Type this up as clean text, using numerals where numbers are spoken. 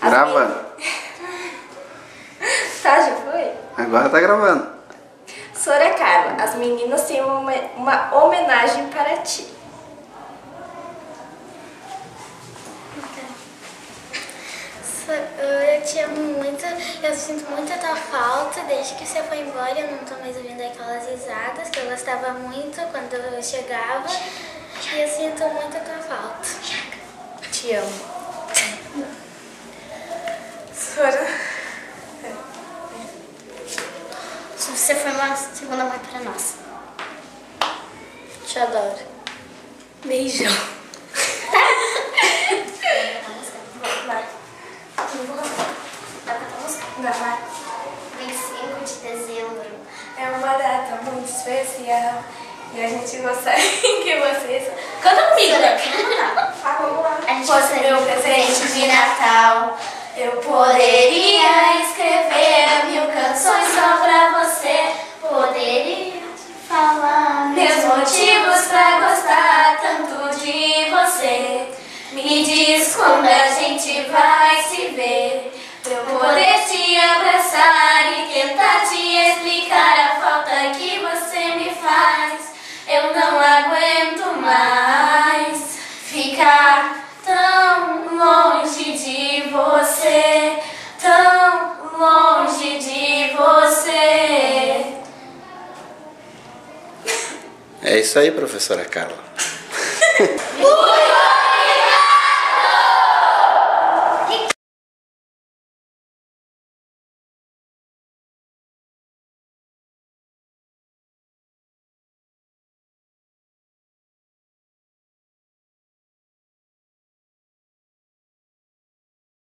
Gravando. Tá, já foi? Agora tá gravando. Sora Carla, as meninas têm uma homenagem para ti. Eu te amo muito, eu sinto muito a tua falta. Desde que você foi embora, eu não tô mais ouvindo aquelas risadas que eu gostava muito quando eu chegava. E eu sinto muito a tua falta. Te amo. Sora. Você foi uma segunda mãe para nós. Te adoro. Beijão. Vai. Vai. 25 de dezembro. É uma data muito especial e a gente gostaria que vocês... Canta comigo, né? Ah, vamos lá. Fosse meu presente de Natal, eu poderia escrever 1000 canções só pra você. Poderia te falar meus motivos pra gostar tanto de você. Me diz quando a gente vai se ver, pra eu poder te abraçar e tentar te explicar a falta que você me faz. Eu não aguento mais ficar tão longe de você, tão longe de você. É isso aí, professora Carla.